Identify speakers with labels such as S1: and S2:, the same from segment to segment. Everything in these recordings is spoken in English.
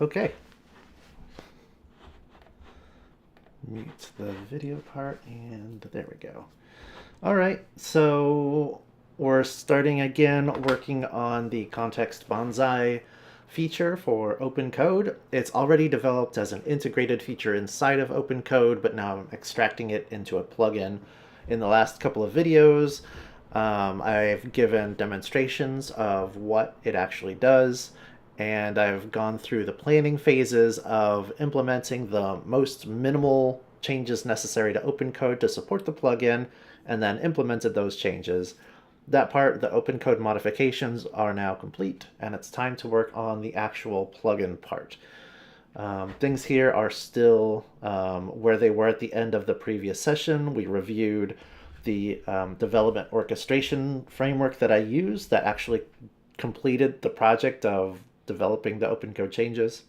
S1: Okay. Mute the video part, and there we go. All right, so we're starting again working on the context bonsai feature for OpenCode. It's already developed as an integrated feature inside of OpenCode, but now I'm extracting it into a plugin. In the last couple of videos, I've given demonstrations of what it actually does, and I've gone through the planning phases of implementing the most minimal changes necessary to OpenCode to support the plugin, and then implemented those changes. That part, the OpenCode modifications, are now complete, and it's time to work on the actual plugin part. Things here are still where they were at the end of the previous session. We reviewed the development orchestration framework that I used that actually completed the project of developing the OpenCode changes.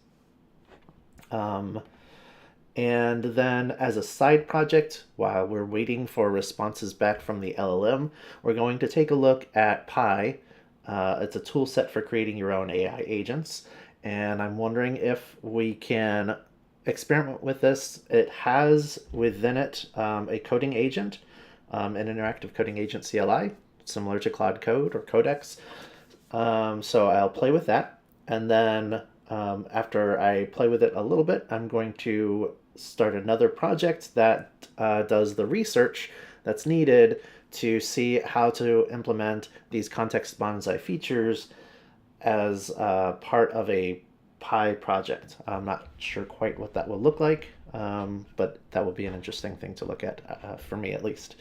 S1: And then as a side project, while we're waiting for responses back from the LLM, we're going to take a look at Pi. It's a tool set for creating your own AI agents. And I'm wondering if we can experiment with this. It has within it a coding agent, an interactive coding agent CLI, similar to Cloud Code or Codex. So I'll play with that. And then after I play with it a little bit, I'm going to start another project that does the research that's needed to see how to implement these context bonsai features as part of a Pi project. I'm not sure quite what that will look like, but that will be an interesting thing to look at, for me at least.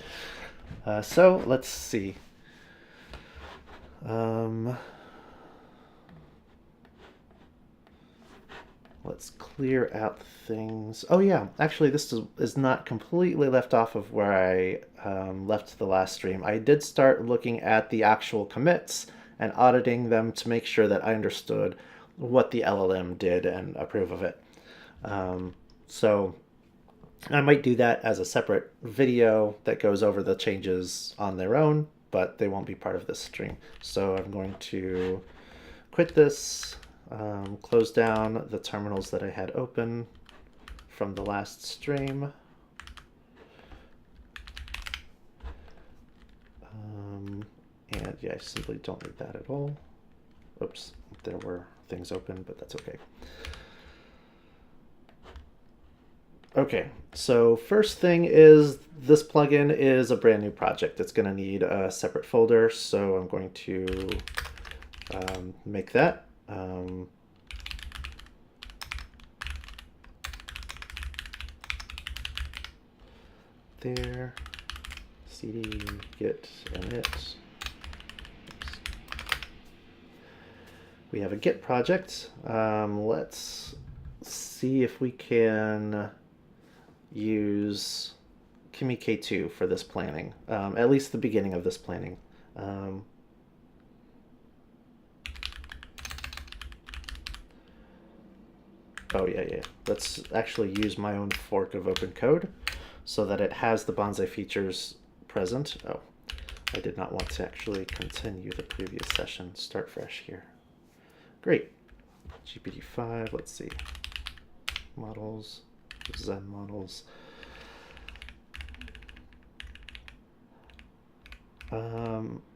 S1: So let's see. Let's clear out things. Oh yeah, actually this is not completely left off of where I left the last stream. I did start looking at the actual commits and auditing them to make sure that I understood what the LLM did and approve of it. So I might do that as a separate video that goes over the changes on their own, but they won't be part of this stream. So I'm going to quit this. Close down the terminals that I had open from the last stream. And yeah, I simply don't need that at all. Oops, there were things open, but that's okay. Okay, so first thing is this plugin is a brand new project. It's going to need a separate folder, so I'm going to make that. There, cd git init. We have a git project. Let's see if we can use Kimi K2 for this planning, at least the beginning of this planning. Oh yeah. Let's actually use my own fork of OpenCode so that it has the bonsai features present. Oh, I did not want to actually continue the previous session. Start fresh here. Great. GPT-5, let's see. Models, Zen models.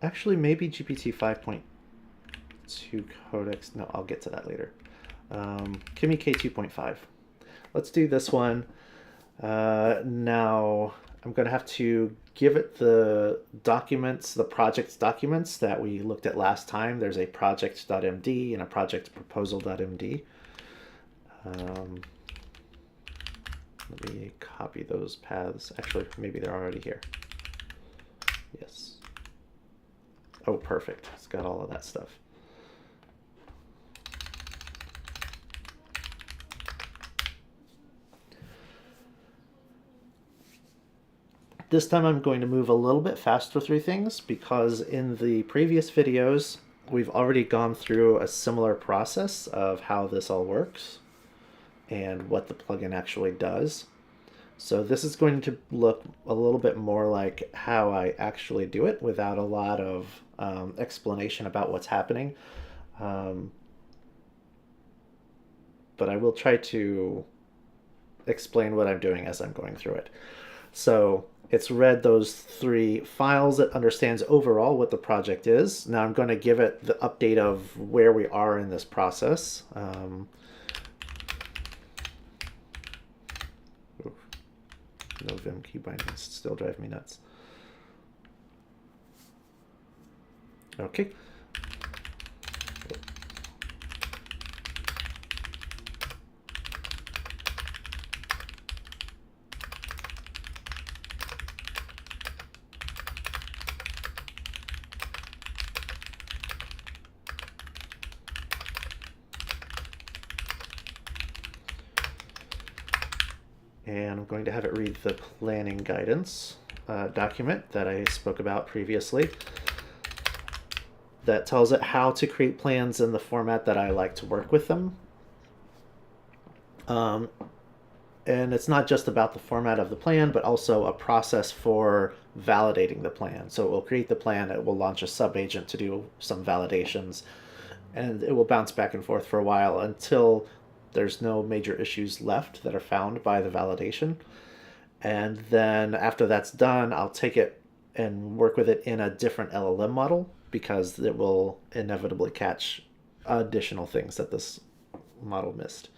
S1: Actually, maybe GPT 5.2 codex. No, I'll get to that later. Kimi K2.5. Let's do this one. Now, I'm going to have to give it the documents, the project documents that we looked at last time. There's a project.md and a project proposal.md. Let me copy those paths. Actually, maybe they're already here. Yes. Oh, perfect. It's got all of that stuff. This time I'm going to move a little bit faster through things because in the previous videos, we've already gone through a similar process of how this all works and what the plugin actually does. So this is going to look a little bit more like how I actually do it without a lot of explanation about what's happening. but I will try to explain what I'm doing as I'm going through it. So it's read those 3 files. It understands overall what the project is. Now I'm going to give it the update of where we are in this process. No Vim key bindings still drive me nuts. Okay. And I'm going to have it read the planning guidance document that I spoke about previously. That tells it how to create plans in the format that I like to work with them. And it's not just about the format of the plan, but also a process for validating the plan. So it will create the plan, it will launch a sub-agent to do some validations, and it will bounce back and forth for a while until there's no major issues left that are found by the validation. And then after that's done, I'll take it and work with it in a different LLM model, because it will inevitably catch additional things that this model missed.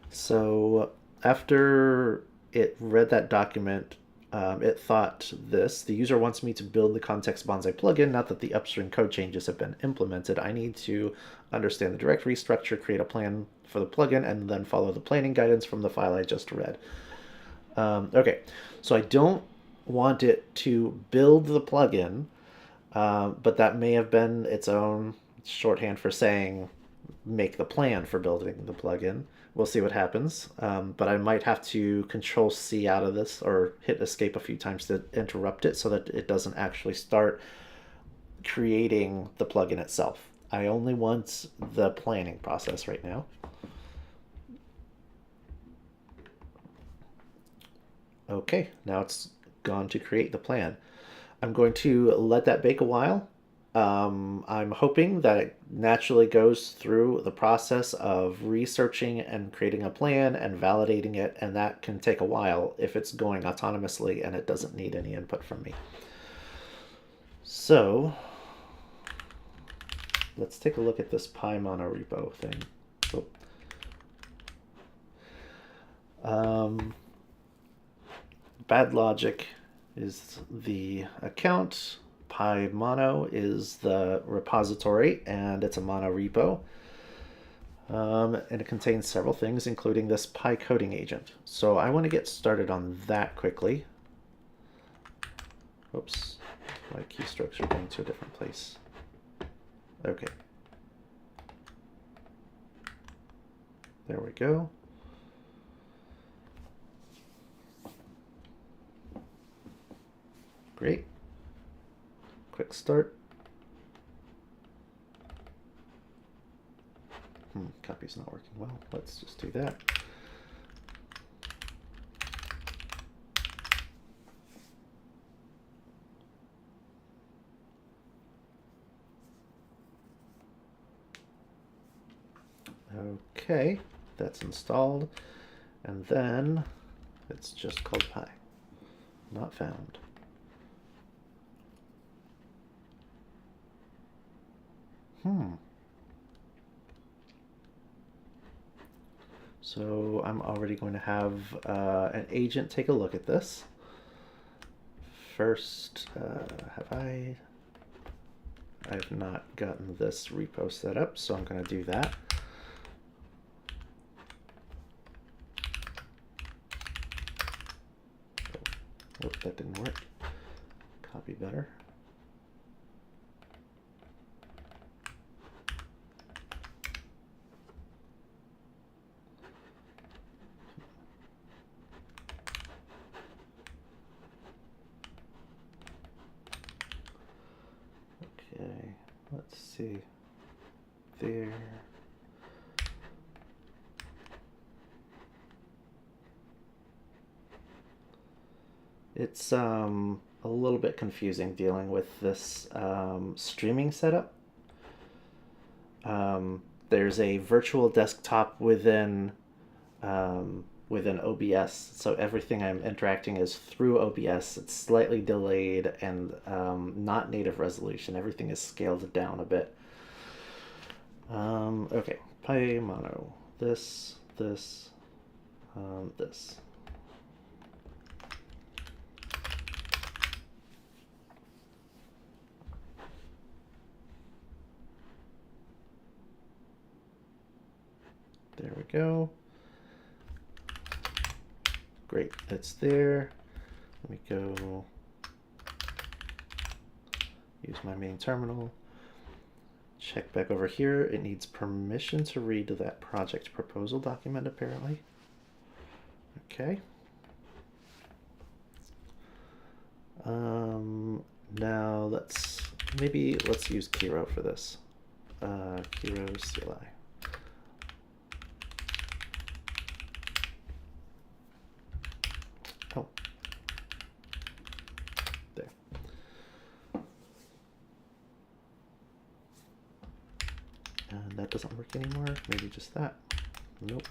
S1: So after it read that document, it thought this: the user wants me to build the Context Bonsai plugin. Not that the upstream code changes have been implemented. I need to understand the directory structure, create a plan for the plugin, and then follow the planning guidance from the file I just read. Okay, so I don't want it to build the plugin, but that may have been its own shorthand for saying make the plan for building the plugin. We'll see what happens, but I might have to Control C out of this or hit escape a few times to interrupt it so that it doesn't actually start creating the plugin itself. I only want the planning process right now. Okay, now it's gone to create the plan. I'm going to let that bake a while. I'm hoping that it naturally goes through the process of researching and creating a plan and validating it, and that can take a while if it's going autonomously and it doesn't need any input from me. So let's take a look at this PyMonorepo thing. Bad logic is the account. PyMono is the repository, and it's a monorepo. And it contains several things, including this PyCoding agent. So I want to get started on that quickly. Oops, my keystrokes are going to a different place. Okay. There we go. Great. Quick start. Copy's not working well. Let's just do that. Okay, that's installed. And then it's just called Py. Not found. So I'm already going to have an agent take a look at this. First, I have not gotten this repo set up, so I'm going to do that. Oh, that didn't work. Copy better. Okay, let's see. There. It's a little bit confusing dealing with this streaming setup. There's a virtual desktop within OBS, so everything I'm interacting is through OBS. It's slightly delayed and not native resolution. Everything is scaled down a bit. Okay, pi mono. This. This. There we go. Great, it's there. Let me go use my main terminal. Check back over here. It needs permission to read that project proposal document, apparently. Okay. Now let's use Kiro for this. Kiro CLI. Oh. There. And that doesn't work anymore. Maybe just that. Nope.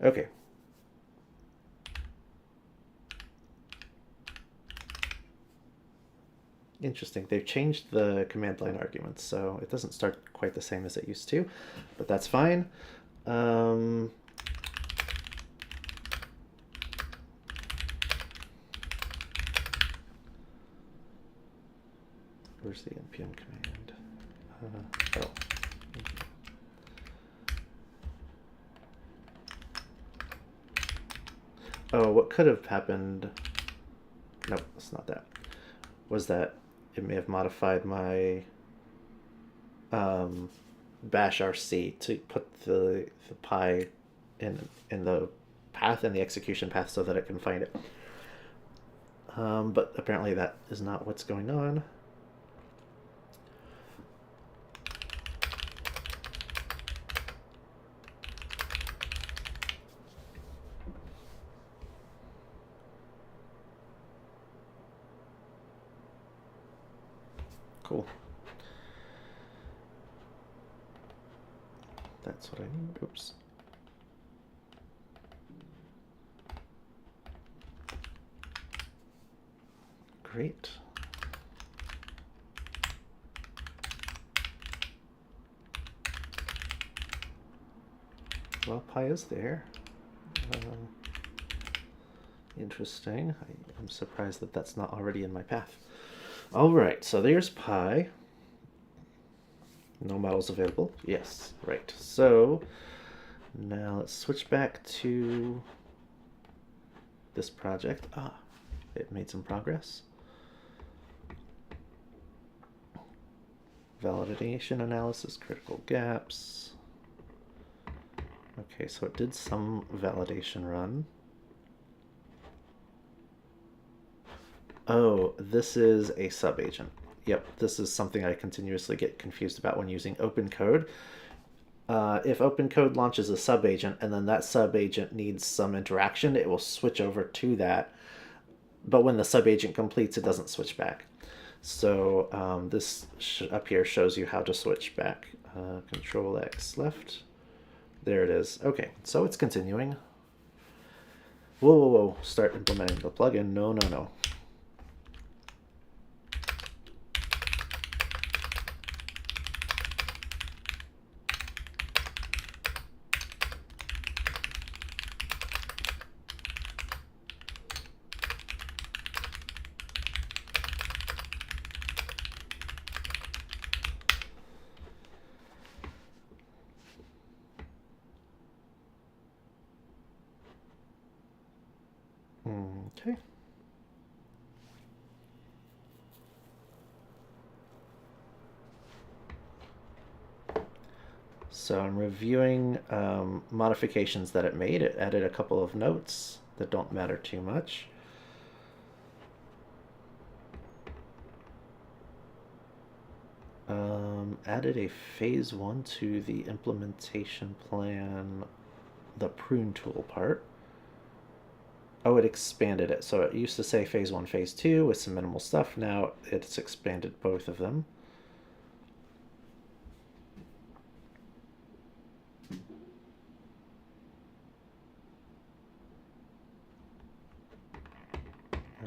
S1: Okay. Interesting. They've changed the command line arguments, so it doesn't start quite the same as it used to, but that's fine. Where's the npm command? Oh. Oh, what could have happened? Nope, it's not that. Was that it may have modified my bash rc to put the pi in the path and the execution path so that it can find it. But apparently that is not what's going on. Cool. That's what I need. Oops. Great. Well, pi is there. Interesting. I'm surprised that that's not already in my path. All right, so there's pi. No models available. Yes, right. So now let's switch back to this project. Ah, it made some progress. Validation analysis, critical gaps. Okay, so it did some validation run. Oh, this is a subagent. Yep, this is something I continuously get confused about when using OpenCode. If OpenCode launches a subagent and then that subagent needs some interaction, it will switch over to that. But when the subagent completes, it doesn't switch back. So this up here shows you how to switch back. Control X left. There it is. Okay, so it's continuing. Whoa, whoa, whoa. Start implementing the plugin. No, no, no. Okay. So I'm reviewing modifications that it made. It added a couple of notes that don't matter too much. Added a phase 1 to the implementation plan, the prune tool part. Oh, it expanded it. So it used to say phase 1, phase 2 with some minimal stuff. Now it's expanded both of them.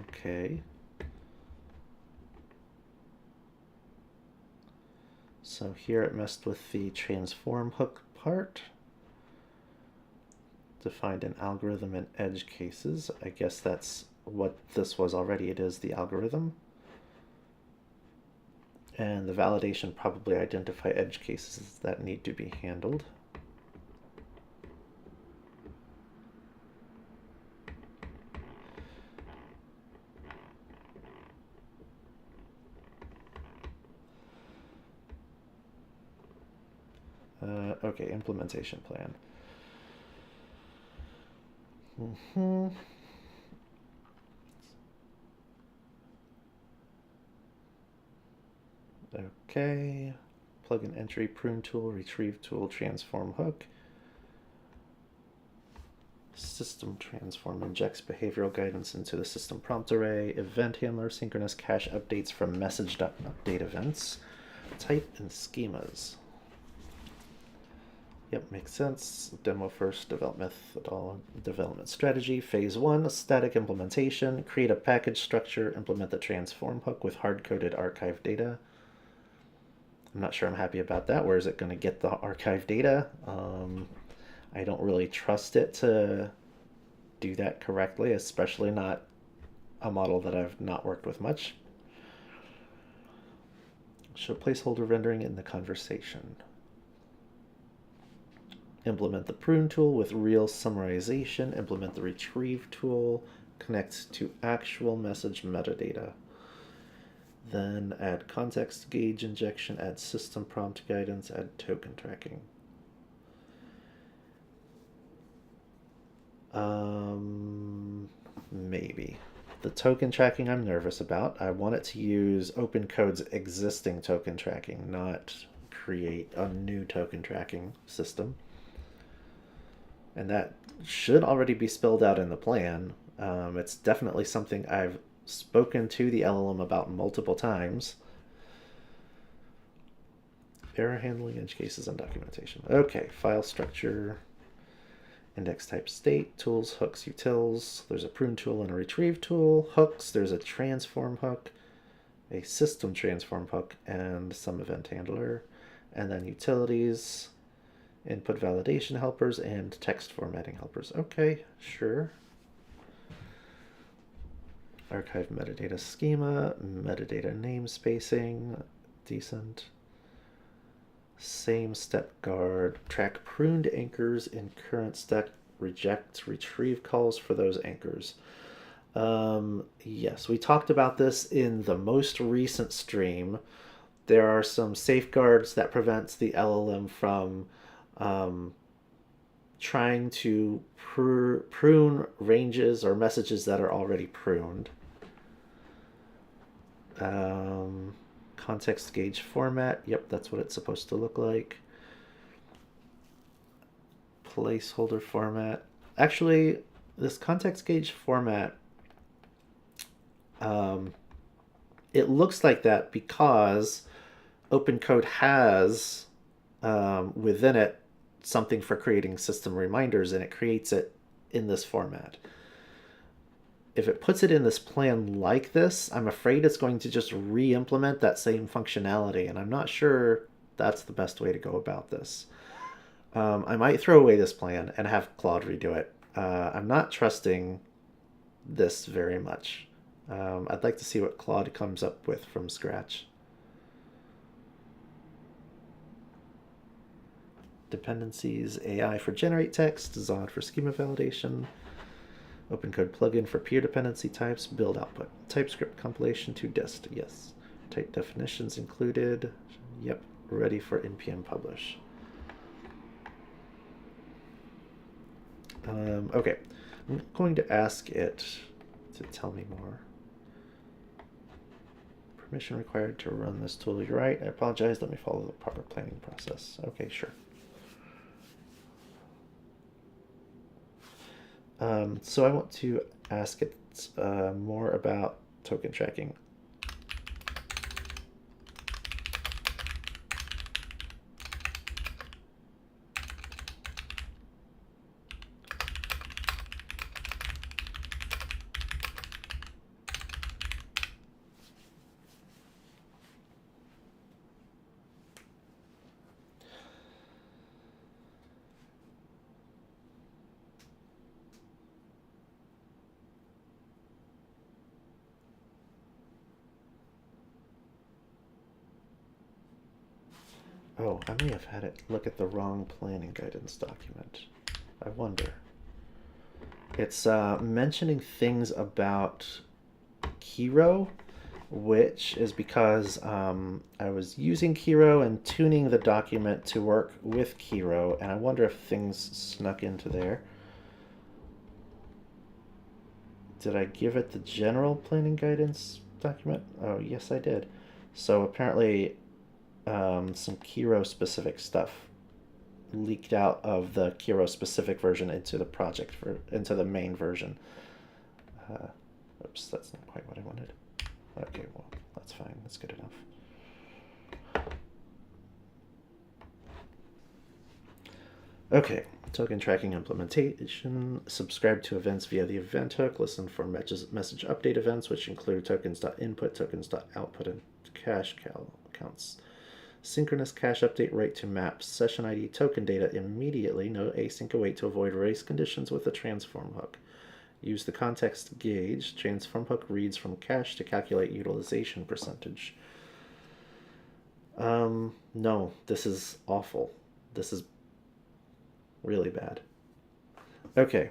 S1: Okay. So here it messed with the transform hook part. Defined an algorithm in edge cases. I guess that's what this was already. It is the algorithm. And the validation probably identify edge cases that need to be handled. Okay, implementation plan. Okay. Plugin entry, prune tool, retrieve tool, transform hook. System transform injects behavioral guidance into the system prompt array. Event handler, synchronous cache updates from message.update events. Type and schemas. Yep, makes sense. Demo first, development strategy. Phase 1, static implementation. Create a package structure, implement the transform hook with hard-coded archive data. I'm not sure I'm happy about that. Where is it going to get the archive data? I don't really trust it to do that correctly, especially not a model that I've not worked with much. Show placeholder rendering in the conversation. Implement the prune tool with real summarization. Implement the retrieve tool. Connect to actual message metadata. Then add context gauge injection, add system prompt guidance, add token tracking. Maybe. The token tracking I'm nervous about. I want it to use OpenCode's existing token tracking, not create a new token tracking system. And that should already be spelled out in the plan. It's definitely something I've spoken to the LLM about multiple times. Error handling, edge cases, and documentation. Okay, file structure, index type state, tools, hooks, utils. There's a prune tool and a retrieve tool. Hooks, there's a transform hook, a system transform hook, and some event handler. And then utilities, input validation helpers, and text formatting helpers. Okay, sure. Archive metadata schema, metadata namespacing, decent. Same step guard, track pruned anchors in current stack, reject retrieve calls for those anchors. Yes, we talked about this in the most recent stream. There are some safeguards that prevents the LLM from trying to prune ranges or messages that are already pruned. Context gauge format. Yep, that's what it's supposed to look like. Placeholder format. Actually, this context gauge format, it looks like that because OpenCode has within it something for creating system reminders, and it creates it in this format. If it puts it in this plan like this, I'm afraid it's going to just re-implement that same functionality, and I'm not sure that's the best way to go about this. I might throw away this plan and have Claude redo it. I'm not trusting this very much. I'd like to see what Claude comes up with from scratch. Dependencies, AI for generate text, Zod for schema validation, OpenCode plugin for peer dependency types, build output, TypeScript compilation to dist, yes. Type definitions included, yep, ready for npm publish. Okay, I'm going to ask it to tell me more. Permission required to run this tool. You're right, I apologize, let me follow the proper planning process. Okay, sure. So I want to ask it more about token tracking. Oh, I may have had it look at the wrong planning guidance document. I wonder. It's mentioning things about Kiro, which is because I was using Kiro and tuning the document to work with Kiro, and I wonder if things snuck into there. Did I give it the general planning guidance document? Oh, yes, I did. So apparently some Kiro specific stuff leaked out of the Kiro specific version into the into the main version. Oops, that's not quite what I wanted. Okay, well, that's fine. That's good enough. Okay, token tracking implementation. Subscribe to events via the event hook. Listen for message update events, which include tokens.input, tokens.output, and cache counts. Synchronous cache update write to maps. Session ID token data immediately. No async await to avoid race conditions with the transform hook. Use the context gauge. Transform hook reads from cache to calculate utilization percentage. No, this is awful. This is really bad. Okay.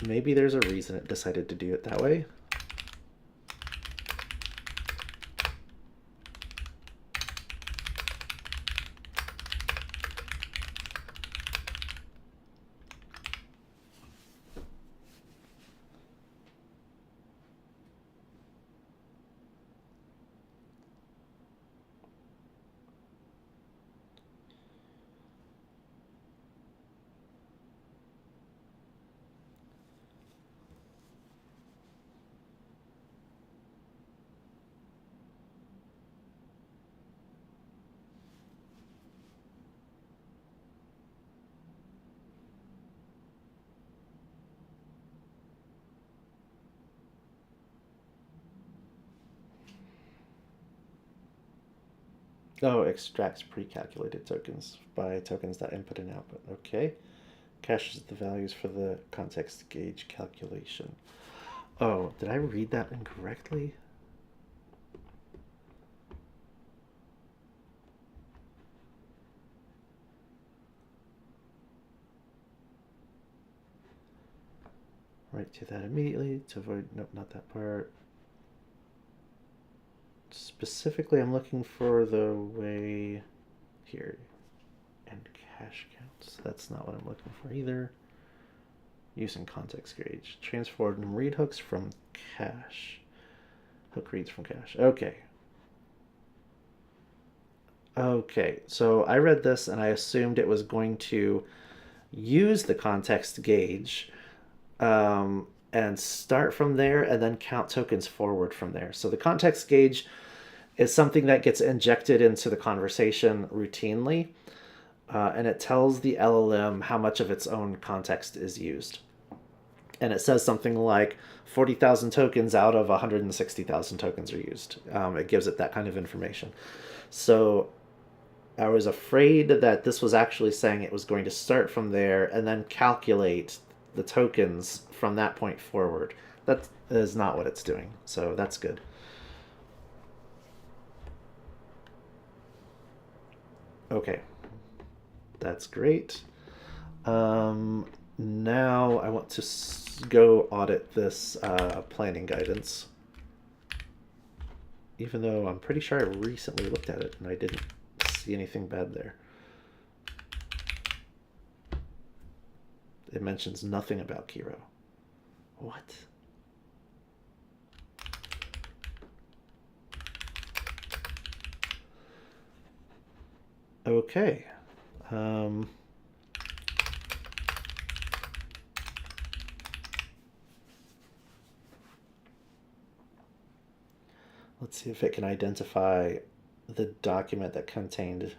S1: Maybe there's a reason it decided to do it that way. Oh, extracts pre-calculated tokens by tokens.input and output. Okay. Caches the values for the context gauge calculation. Oh, did I read that incorrectly? Write to that immediately to avoid, nope, not that part. Specifically, I'm looking for the way here and cache counts. That's not what I'm looking for either. Using context gauge. Transform and read hooks from cache. Hook reads from cache. Okay. Okay, so I read this and I assumed it was going to use the context gauge and start from there and then count tokens forward from there. So the context gauge is something that gets injected into the conversation routinely, and it tells the LLM how much of its own context is used. And it says something like 40,000 tokens out of 160,000 tokens are used. It gives it that kind of information. So I was afraid that this was actually saying it was going to start from there and then calculate the tokens from that point forward. That is not what it's doing, so that's good. Okay, that's great. Now I want to go audit this planning guidance, even though I'm pretty sure I recently looked at it and I didn't see anything bad there. It mentions nothing about Kiro. What? Okay. Um, let's see if it can identify the document that contained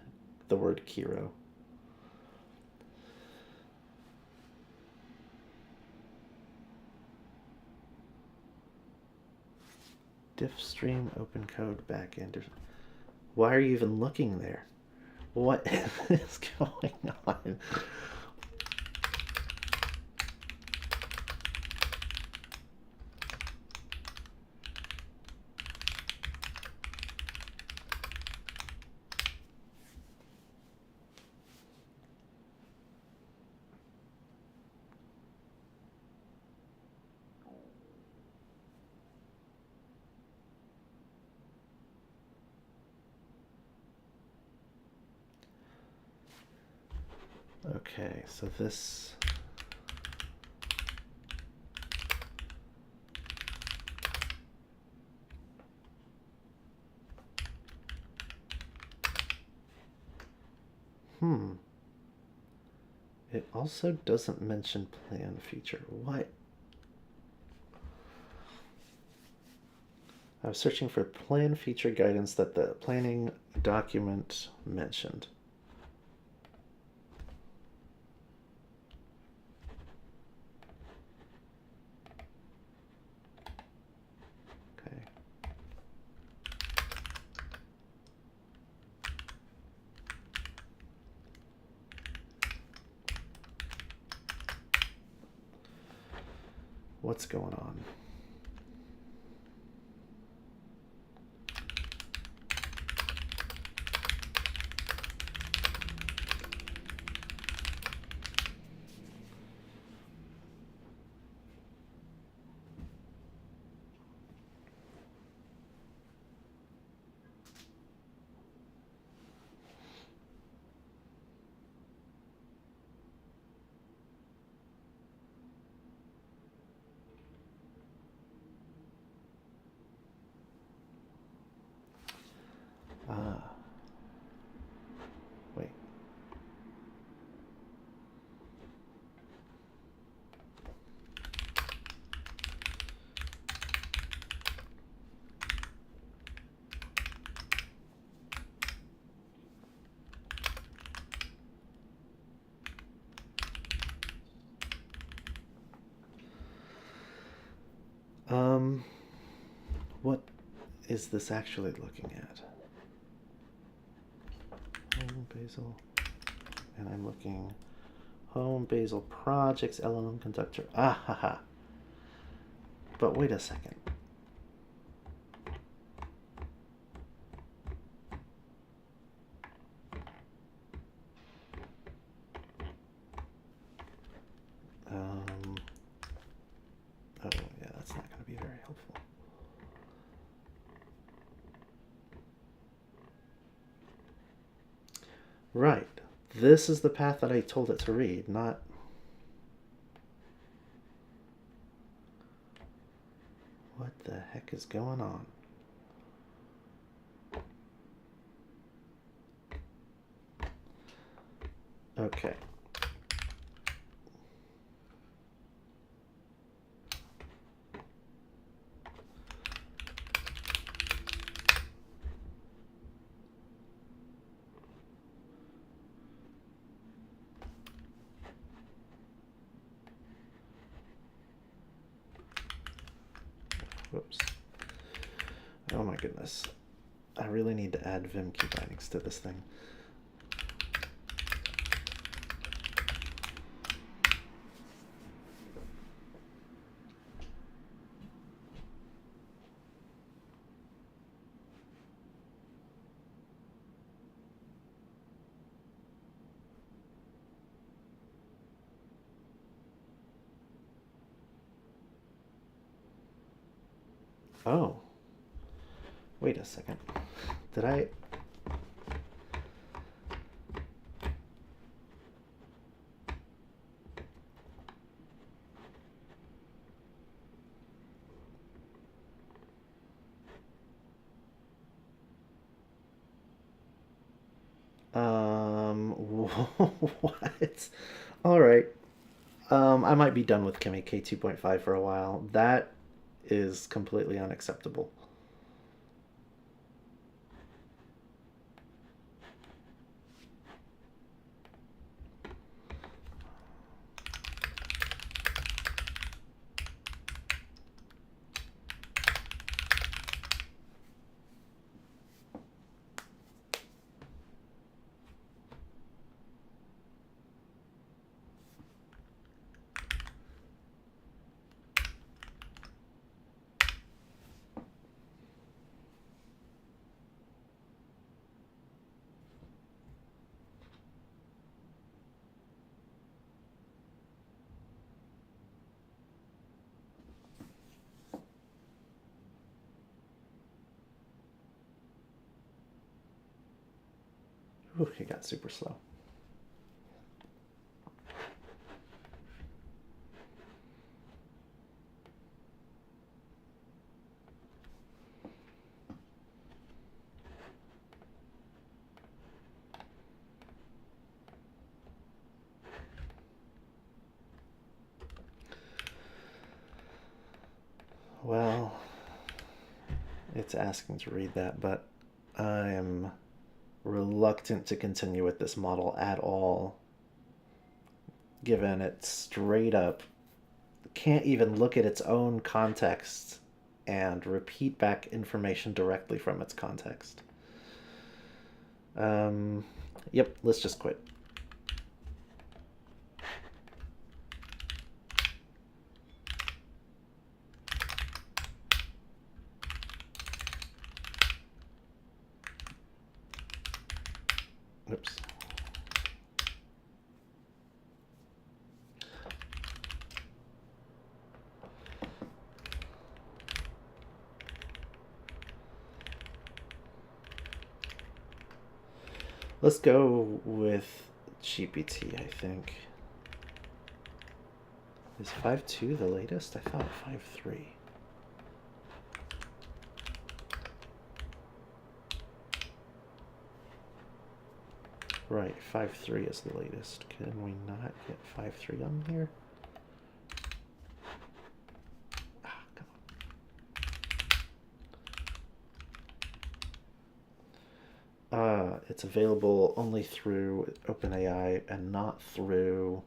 S1: the word Kiro. Diff stream OpenCode backend. Why are you even looking there? What is going on? Okay, so this... It also doesn't mention plan feature. What? I was searching for plan feature guidance that the planning document mentioned. Okay. What's going on? Wait. What is this actually looking at? Home Basil, and I'm looking Home Basil projects LLM conductor. Ah ha ha. But wait a second. Oh yeah, that's not going to be very helpful. Right. This is the path that I told it to read, not... What the heck is going on? Okay. Whoops. Oh my goodness. I really need to add Vim key bindings to this thing. Oh. Wait a second. Did I... What? All right. I might be done with Kimi K 2.5 for a while. That is completely unacceptable. Ooh, it got super slow. Well, it's asking to read that, but I am reluctant to continue with this model at all, given it straight up can't even look at its own context and repeat back information directly from its context. Yep, let's just quit. Oops. Let's go with GPT, I think. Is 5.2 the latest? I thought 5.3. Right, 5.3 is the latest. Can we not get 5.3 on here? Ah, come on. It's available only through OpenAI and not through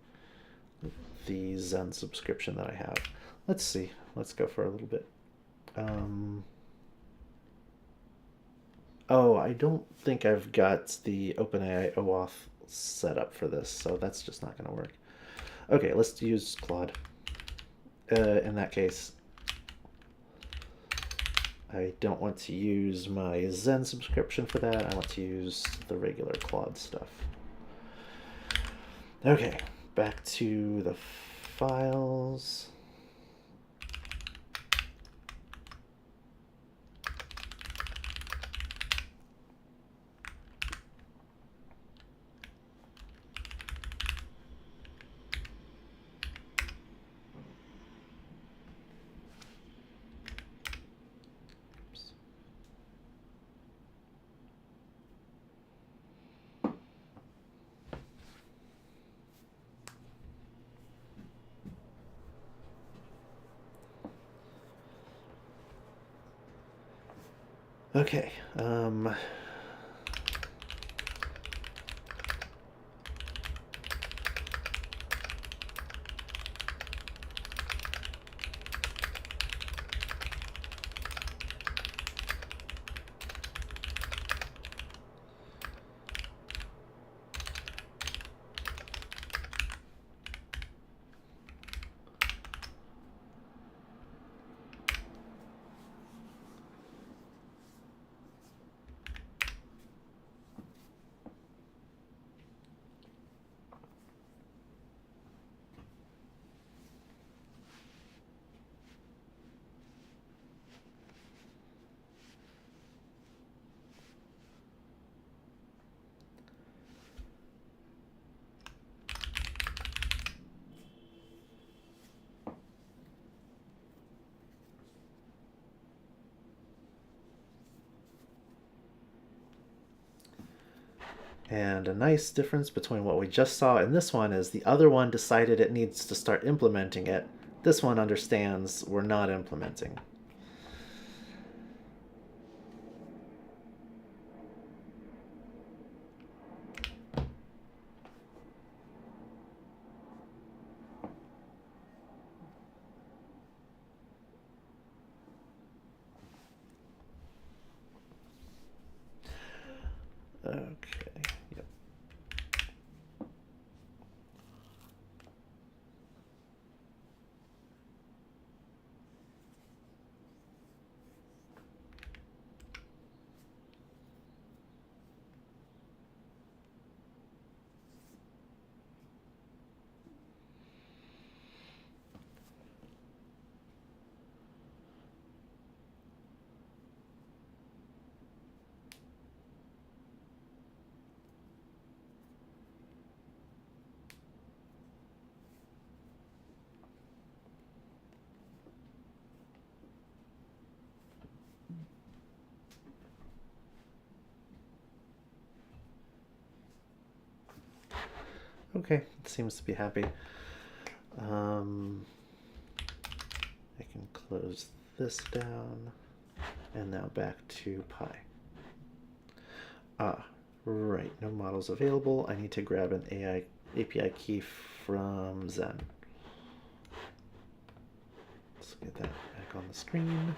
S1: the Zen subscription that I have. Let's see. Let's go for a little bit. Oh, I don't think I've got the OpenAI OAuth set up for this, so that's just not going to work. Okay, let's use Claude. In that case, I don't want to use my Zen subscription for that. I want to use the regular Claude stuff. Okay, back to the files. Okay, And a nice difference between what we just saw and this one is the other one decided it needs to start implementing it. This one understands we're not implementing. Okay, yep. Okay, it seems to be happy. I can close this down, and now back to Pi. Ah, right, no models available. I need to grab an API key from Zen. Let's get that back on the screen.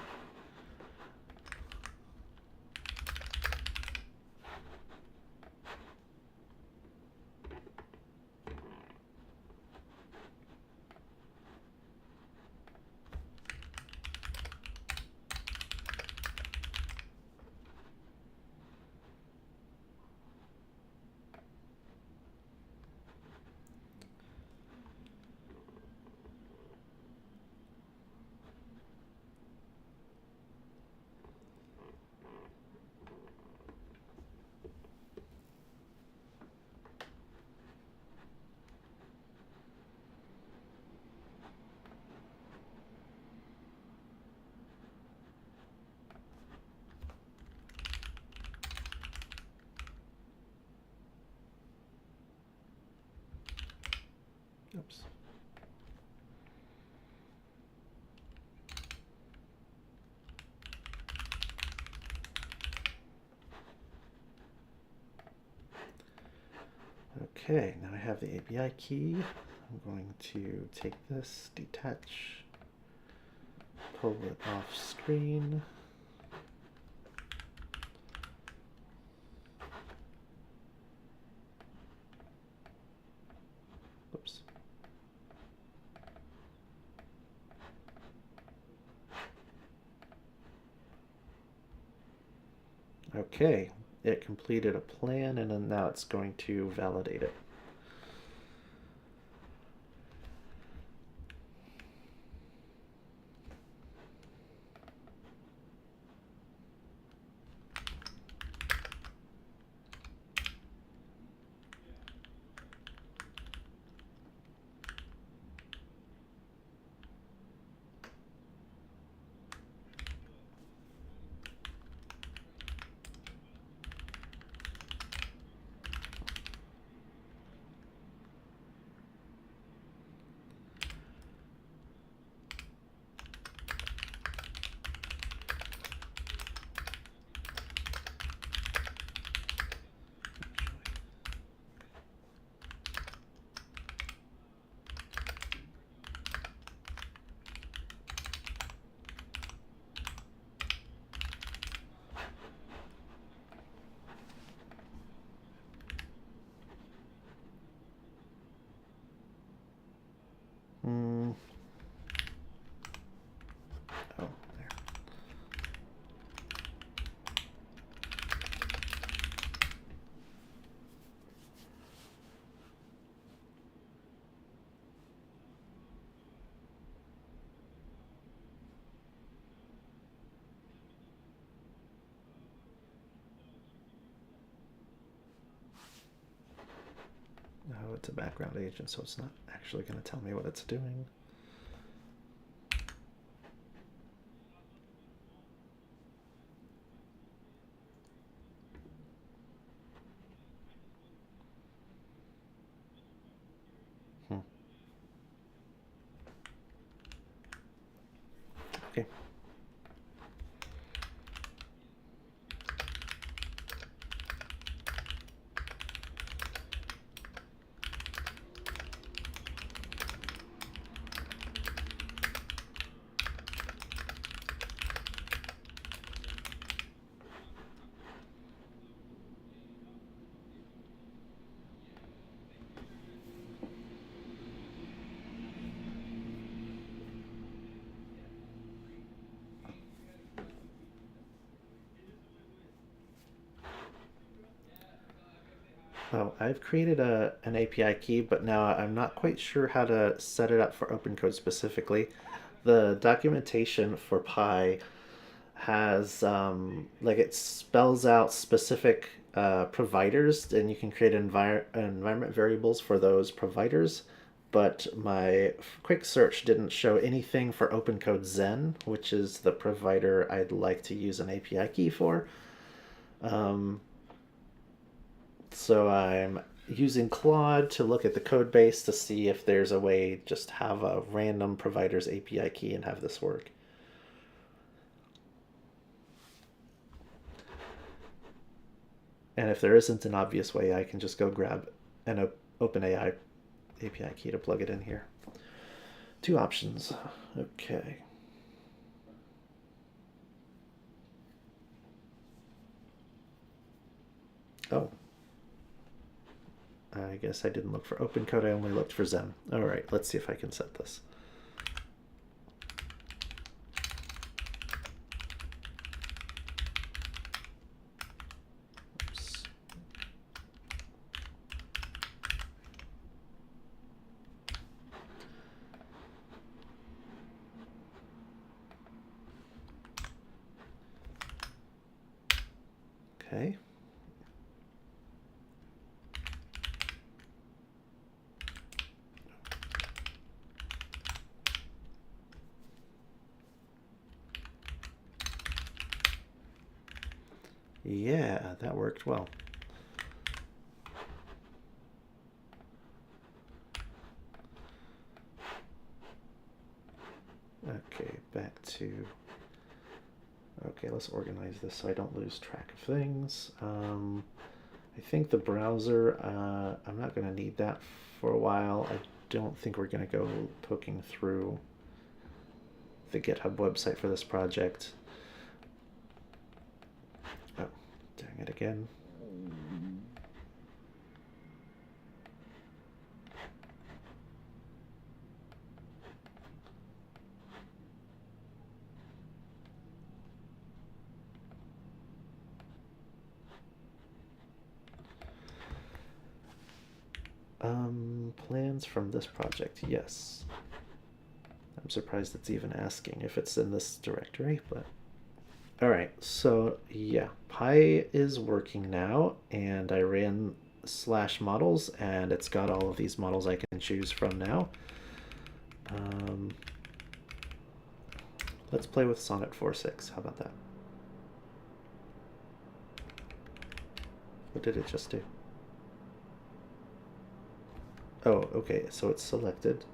S1: Oops. Okay, now I have the API key. I'm going to take this, detach, pull it off screen. Oops. Okay, it completed a plan and then now it's going to validate it. Oh, there. Oh, it's a background agent, so it's not actually going to tell me what it's doing. Okay. Oh, I've created an API key, but now I'm not quite sure how to set it up for OpenCode specifically. The documentation for Pi has like it spells out specific providers, and you can create environment variables for those providers. But my quick search didn't show anything for OpenCode Zen, which is the provider I'd like to use an API key for. Um, so I'm using Claude to look at the code base to see if there's a way just have a random provider's API key and have this work. And if there isn't an obvious way, I can just go grab an OpenAI API key to plug it in here. Two options. Okay. Oh. I guess I didn't look for OpenCode, I only looked for Zen. All right, let's see if I can set this. Oops. Okay. Yeah, that worked well. Okay, back to... Okay, let's organize this so I don't lose track of things. I think the browser, I'm not going to need that for a while. I don't think we're going to go poking through the GitHub website for this project. Oh, doing it again. Plans from this project, yes. I'm surprised it's even asking if it's in this directory, but... Alright, so yeah, Pi is working now, and I ran /models, and it's got all of these models I can choose from now. Let's play with Sonnet 4.6, how about that? What did it just do? Oh, okay, so it's selected.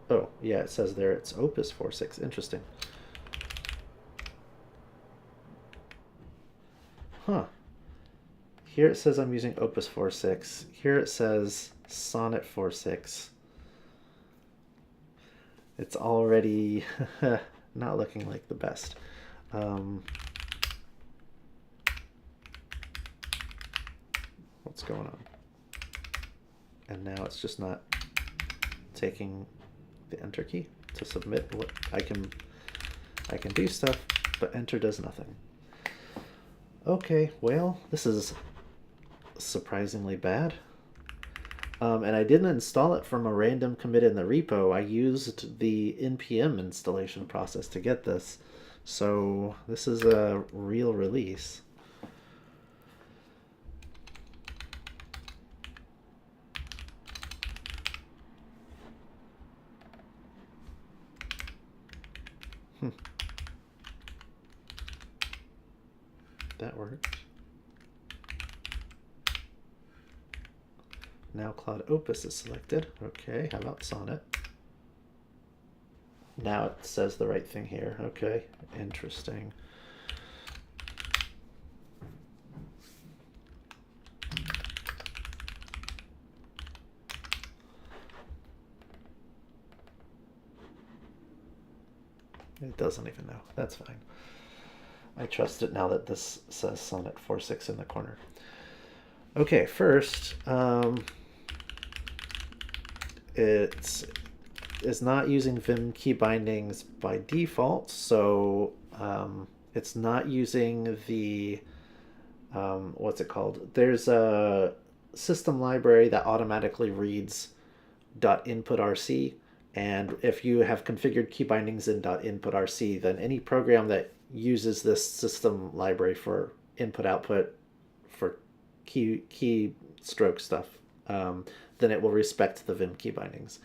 S1: Oh, yeah, it says there it's Opus 4.6. Interesting. Huh. Here it says I'm using Opus 4.6. Here it says Sonnet 4.6. It's already not looking like the best. What's going on? And now it's just not taking the enter key to submit what I can do stuff, but enter does nothing. Okay, well, this is surprisingly bad. And I didn't install it from a random commit in the repo. I used the npm installation process to get this. So this is a real release. That worked. now Cloud Opus is selected. Okay, how about Sonnet? Now it says the right thing here. Okay, interesting. It doesn't even know. That's fine. I trust it now that this says Sonnet 4.6 in the corner. Okay, first, it is not using Vim key bindings by default, so it's not using the, what's it called? There's a system library that automatically reads .input.rc, and if you have configured key bindings in .input.rc, then any program that uses this system library for input-output for key stroke stuff, then it will respect the Vim key bindings.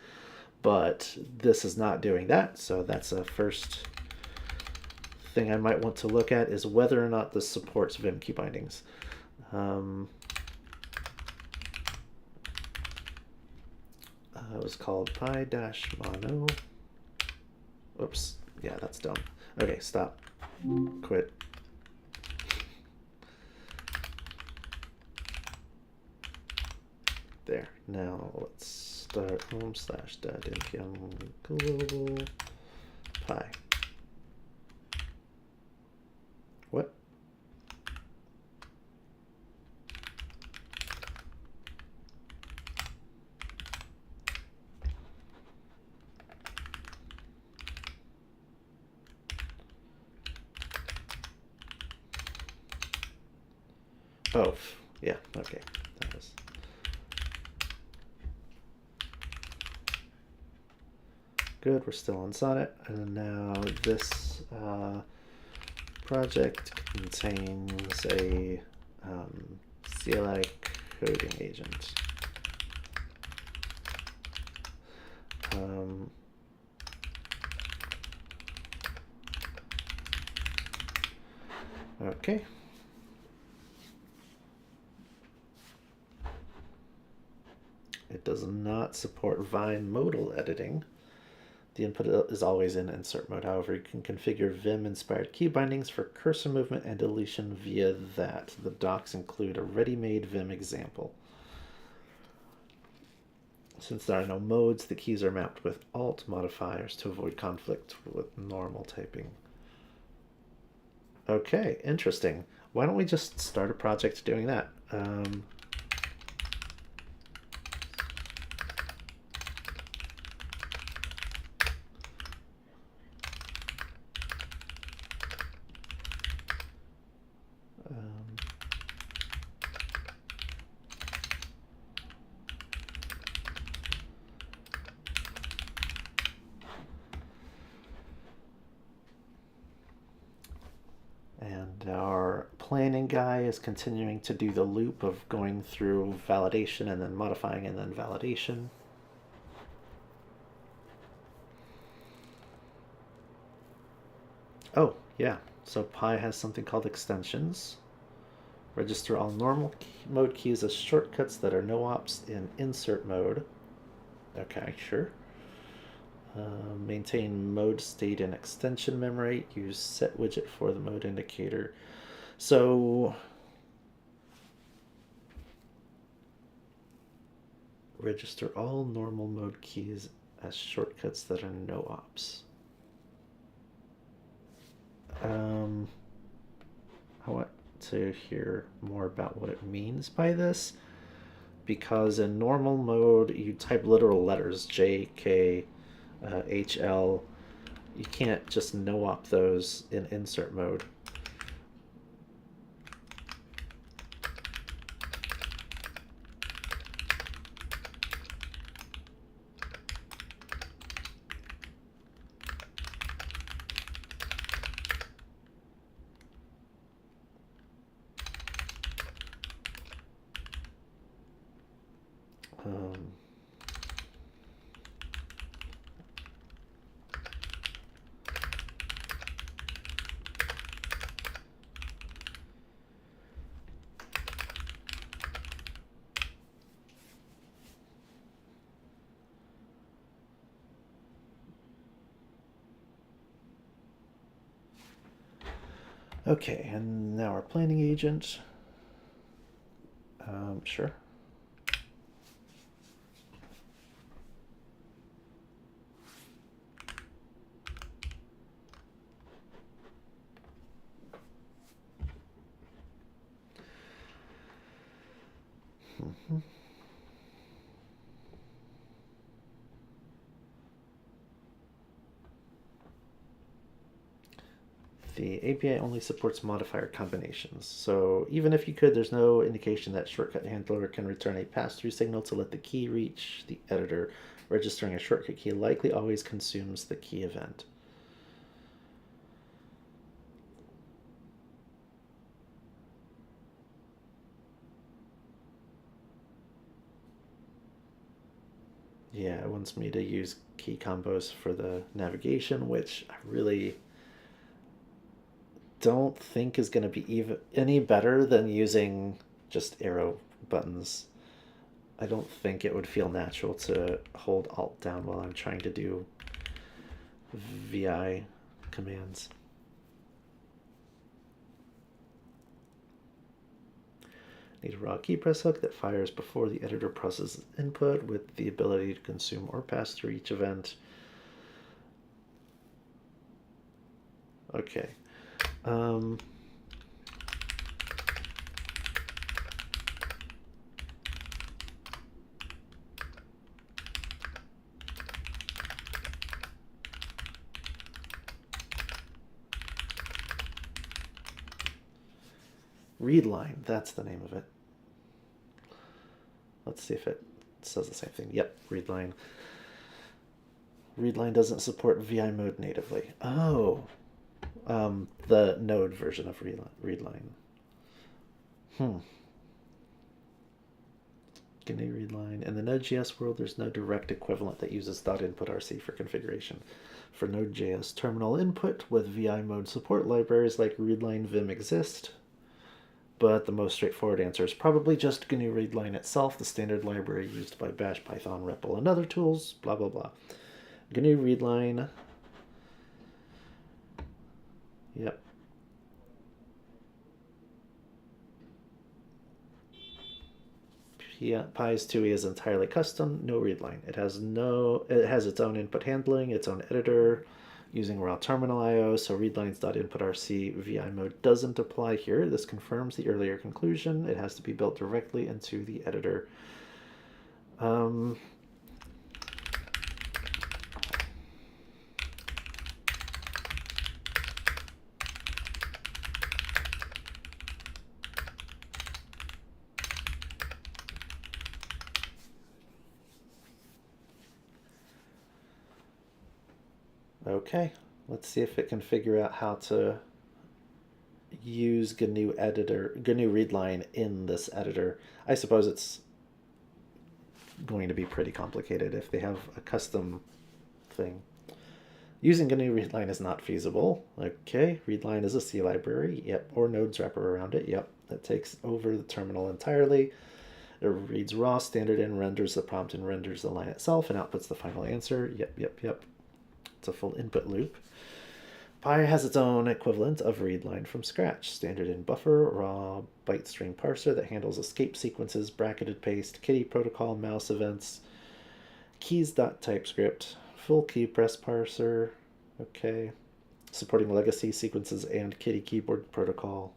S1: But this is not doing that, so that's a first thing I might want to look at, is whether or not this supports Vim key bindings. It was called pi-mono. Oops, yeah, that's dumb. Okay, stop. Quit. There. Now let's start home/.npm global pi. What? Oh, yeah, okay. That was... Good, we're still on Sonnet. And now this project contains a CLI coding agent. Okay. It does not support Vine modal editing. The input is always in insert mode. However, you can configure Vim-inspired key bindings for cursor movement and deletion via that. The docs include a ready-made Vim example. Since there are no modes, the keys are mapped with alt modifiers to avoid conflict with normal typing. Okay, interesting. Why don't we just start a project doing that? And our planning guy is continuing to do the loop of going through validation and then modifying and then validation. Oh, yeah. So Pi has something called extensions. Register all normal mode keys as shortcuts that are no ops in insert mode. Okay, sure. Maintain mode state in extension memory. Use set widget for the mode indicator. So register all normal mode keys as shortcuts that are no ops. I want to hear more about what it means by this, because in normal mode you type literal letters J, K, HL. You can't just no-op those in insert mode. Okay, and now our planning agent. Sure. The API only supports modifier combinations, so even if you could, there's no indication that shortcut handler can return a pass-through signal to let the key reach the editor. Registering a shortcut key likely always consumes the key event. Yeah, it wants me to use key combos for the navigation, which I really don't think is going to be even any better than using just arrow buttons. I don't think it would feel natural to hold Alt down while I'm trying to do VI commands. Need a raw key press hook that fires before the editor processes input with the ability to consume or pass through each event. Okay. Read line, that's the name of it. Let's see if it says the same thing. Yep, read line. Read line doesn't support VI mode natively. Oh, the Node version of read line. GNU read line. In the Node.js world, there's no direct equivalent that uses .input.rc for configuration. For Node.js terminal input with VI mode support, libraries like readline vim exist, but the most straightforward answer is probably just GNU readline itself, the standard library used by Bash, Python, REPL, and other tools, blah, blah, blah. GNU readline. Yep. PyS2e is entirely custom, no readline. It has its own input handling, its own editor, using raw terminal IO, so readlines.input.rc VI mode doesn't apply here. This confirms the earlier conclusion. It has to be built directly into the editor. Okay, let's see if it can figure out how to use GNU readline in this editor. I suppose it's going to be pretty complicated if they have a custom thing. Using GNU readline is not feasible. Okay, readline is a C library. Yep, or nodes wrapper around it. Yep, that takes over the terminal entirely. It reads raw standard in, renders the prompt, and renders the line itself, and outputs the final answer. Yep. It's a full input loop. Py has its own equivalent of readline from scratch. Standard in buffer, raw byte string parser that handles escape sequences, bracketed paste, kitty protocol, mouse events, keys.typescript, full key press parser, okay, supporting legacy sequences and kitty keyboard protocol.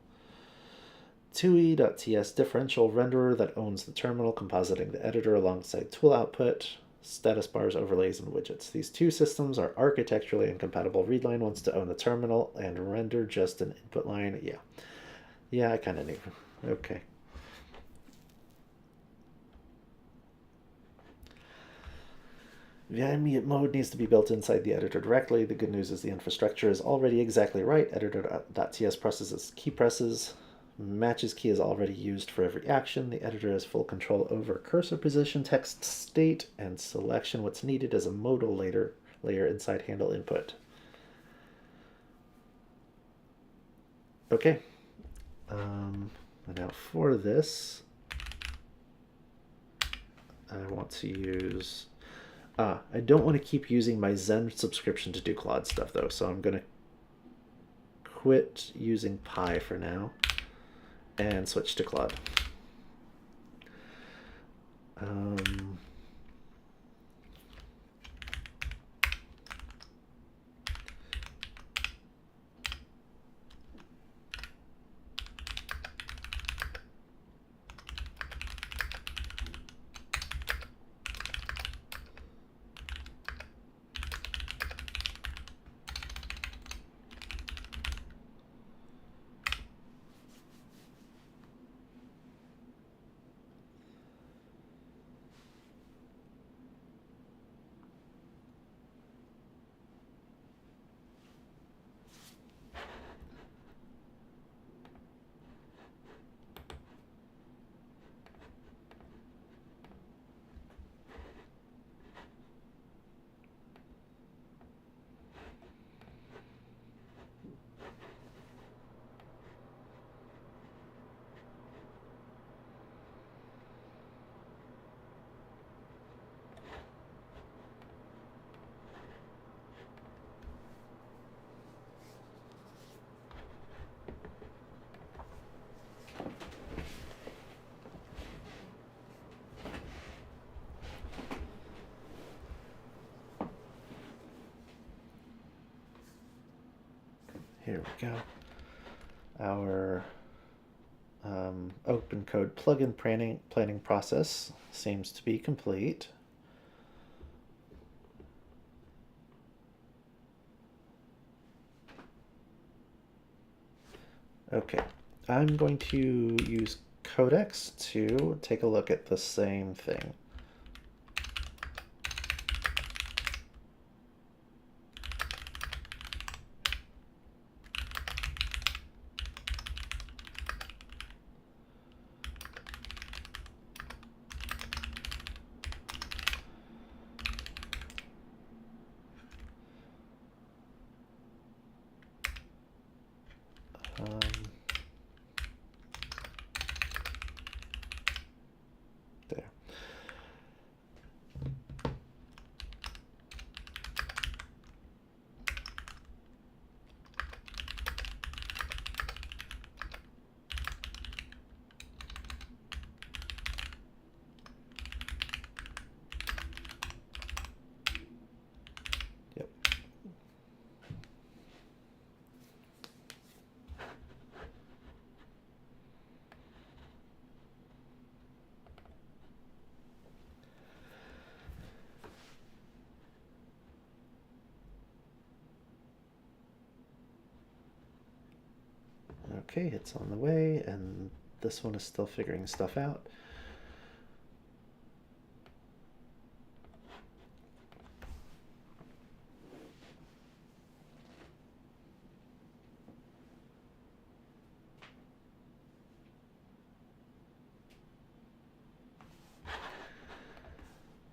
S1: 2e.ts differential renderer that owns the terminal, compositing the editor alongside tool output, status bars, overlays, and widgets. These two systems are architecturally incompatible. Readline wants to own the terminal and render just an input line. Yeah, I kind of knew. Okay. VI mode needs to be built inside the editor directly. The good news is the infrastructure is already exactly right. Editor.ts processes key presses. Matches key is already used for every action. The editor has full control over cursor position, text state, and selection. What's needed is a modal layer inside handle input. Okay. Now for this, I want to use... I don't want to keep using my Zen subscription to do Claude stuff, though, so I'm going to quit using Pi for now and switch to Claude. Here we go. Our OpenCode plugin planning process seems to be complete. Okay, I'm going to use Codex to take a look at the same thing. There. Yep. Okay, it's on the way, and this one is still figuring stuff out.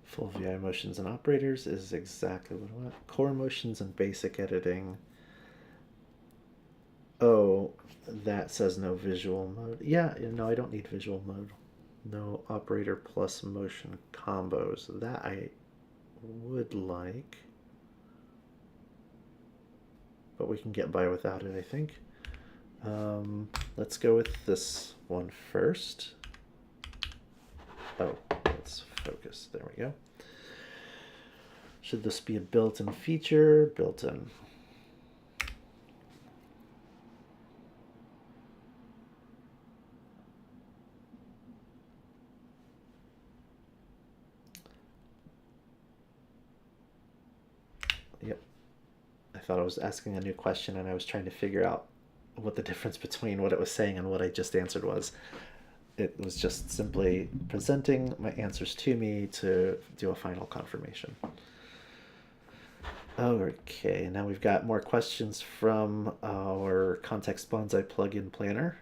S1: Full VI motions and operators is exactly what I want. Core motions and basic editing. Oh, that says no visual mode. Yeah, no, I don't need visual mode. No operator plus motion combos. That I would like. But we can get by without it, I think. Let's go with this one first. Oh, let's focus. There we go. Should this be a built-in feature? Built-in. Yep. I thought I was asking a new question and I was trying to figure out what the difference between what it was saying and what I just answered was. It was just simply presenting my answers to me to do a final confirmation. Okay, now we've got more questions from our Context Bonsai plugin planner.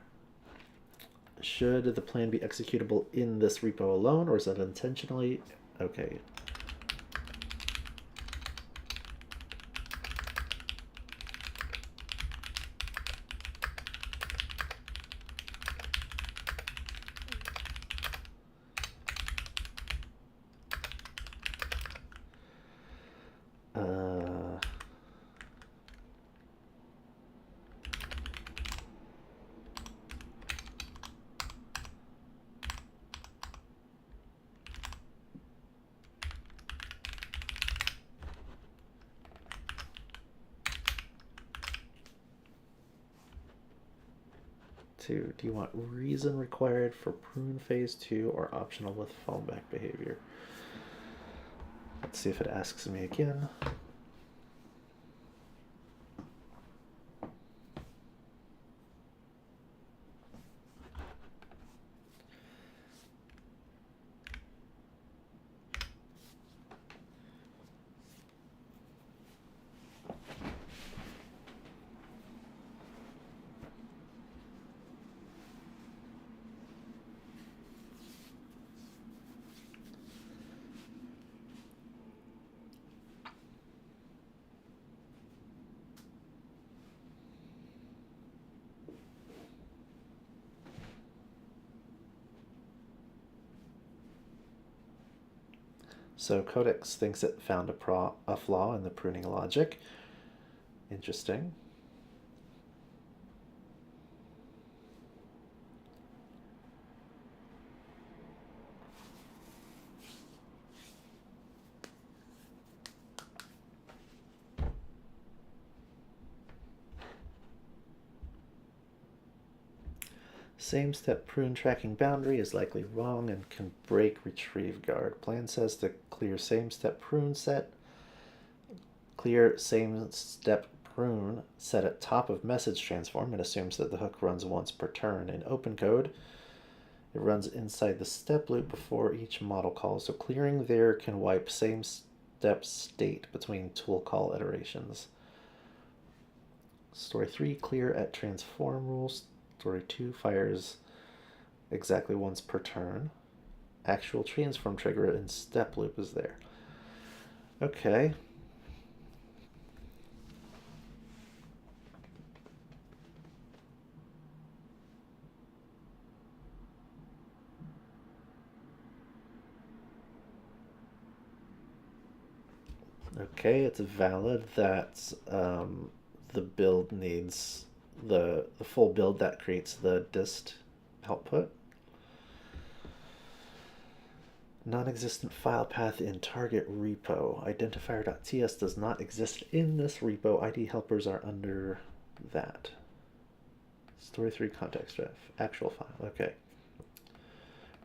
S1: Should the plan be executable in this repo alone, or is that intentionally? Okay. 2. Do you want reason required for prune phase 2 or optional with fallback behavior? Let's see if it asks me again. So Codex thinks it found a flaw in the pruning logic. Interesting. Same step prune tracking boundary is likely wrong and can break retrieve guard. Plan says to clear same step prune set. Clear same step prune set at top of message transform and assumes that the hook runs once per turn. In OpenCode, it runs inside the step loop before each model call. So clearing there can wipe same step state between tool call iterations. Story 3, clear at transform rules. Story 2 fires exactly once per turn. Actual transform trigger in step loop is there. Okay. Okay, it's valid that the build needs the full build that creates the dist output. Non-existent file path in target repo. Identifier.ts does not exist in this repo. ID helpers are under that. Story 3 context ref. Actual file. Okay.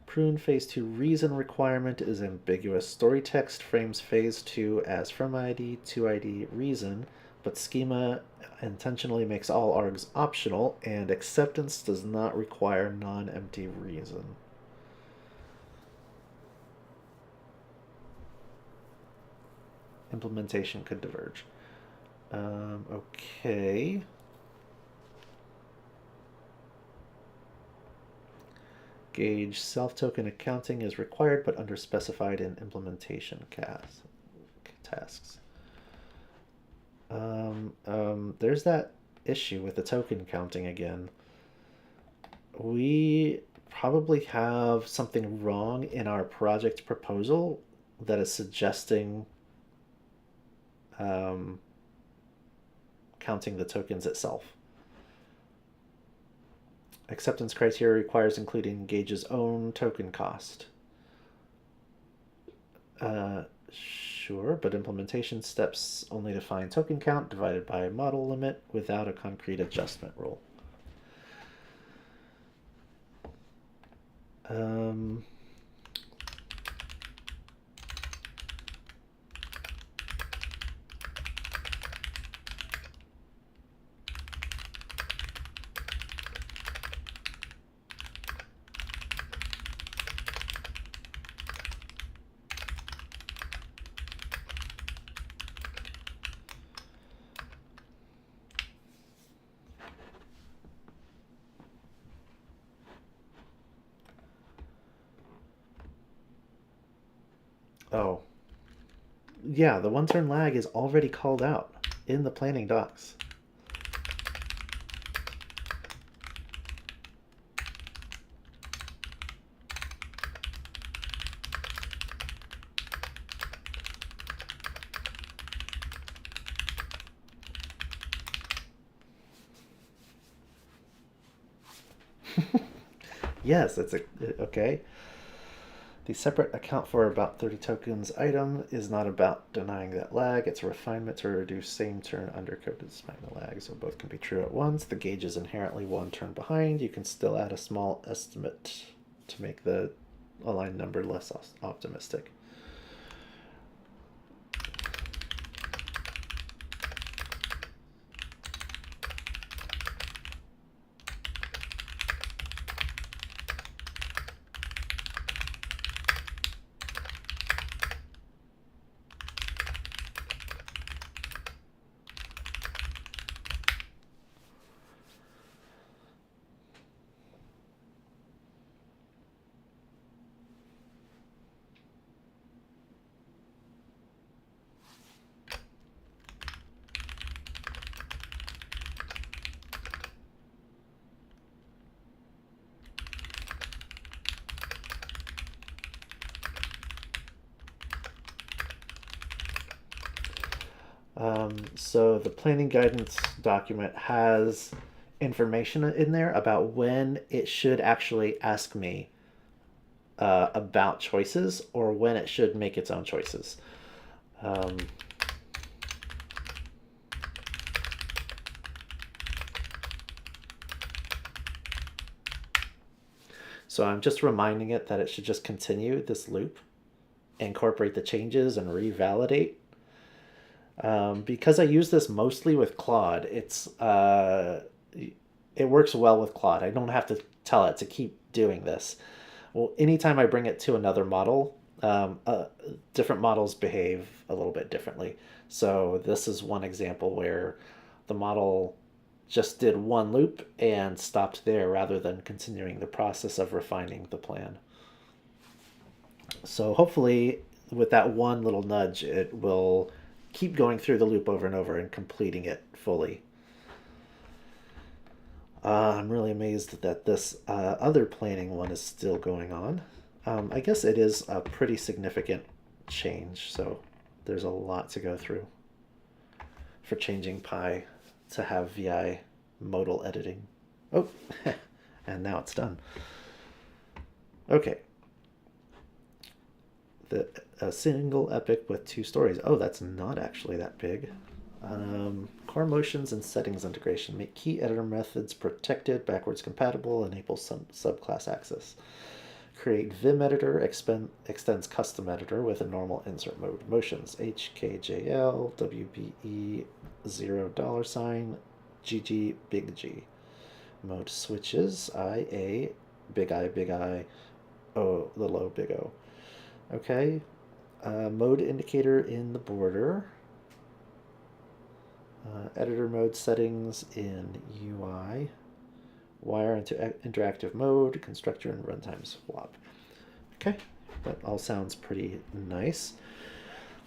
S1: Prune phase 2 reason requirement is ambiguous. Story text frames phase 2 as from ID to ID reason, but schema intentionally makes all args optional, and acceptance does not require non-empty reason. Implementation could diverge. Okay. Gauge self-token accounting is required but underspecified in implementation tasks. There's that issue with the token counting again. We probably have something wrong in our project proposal that is suggesting counting the tokens itself. Acceptance criteria requires including Gage's own token cost. Sure, but implementation steps only define token count divided by model limit without a concrete adjustment rule. Oh. Yeah, the one-turn lag is already called out in the planning docs. Yes, it's okay. The separate account for about 30 tokens item is not about denying that lag. It's a refinement to reduce same turn undercode despite the lag, so both can be true at once. The gauge is inherently one turn behind. You can still add a small estimate to make the aligned number less optimistic. So the planning guidance document has information in there about when it should actually ask me about choices or when it should make its own choices. So I'm just reminding it that it should just continue this loop, incorporate the changes, and revalidate. Because I use this mostly with Claude, it works well with Claude. I don't have to tell it to keep doing this. Well, anytime I bring it to another model, different models behave a little bit differently. So this is one example where the model just did one loop and stopped there rather than continuing the process of refining the plan. So hopefully with that one little nudge, it will keep going through the loop over and over and completing it fully. I'm really amazed that this other planning one is still going on. I guess it is a pretty significant change, so there's a lot to go through for changing pi to have VI modal editing. Oh, and now it's done. Okay. A single epic with 2 stories. Oh, that's not actually that big. Core motions and settings integration. Make key editor methods protected, backwards compatible, enable subclass access. Create Vim editor, extends custom editor with a normal insert mode. Motions, HKJL, WBE, $0, GG, big G. Mode switches, IA, big I, O, little o, big O. Okay, mode indicator in the border. Editor mode settings in UI. Wire into interactive mode, constructor and runtime swap. Okay, that all sounds pretty nice.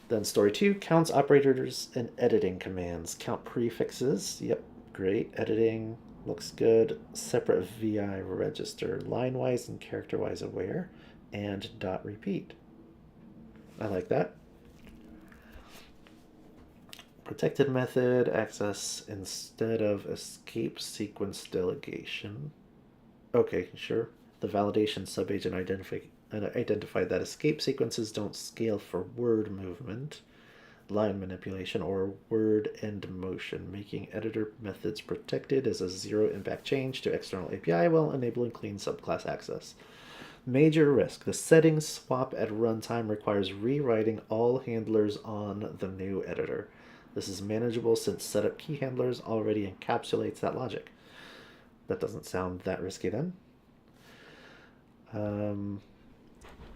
S1: Then story 2, counts operators and editing commands. Count prefixes, yep, great. Editing, looks good. Separate VI register, line-wise and character-wise aware, and dot repeat. I like that. Protected method, access instead of escape sequence delegation. Okay, sure. The validation subagent identified that escape sequences don't scale for word movement, line manipulation, or word end motion, making editor methods protected as a zero impact change to external API while enabling clean subclass access. Major risk. The settings swap at runtime requires rewriting all handlers on the new editor. This is manageable since setup key handlers already encapsulates that logic. That doesn't sound that risky then.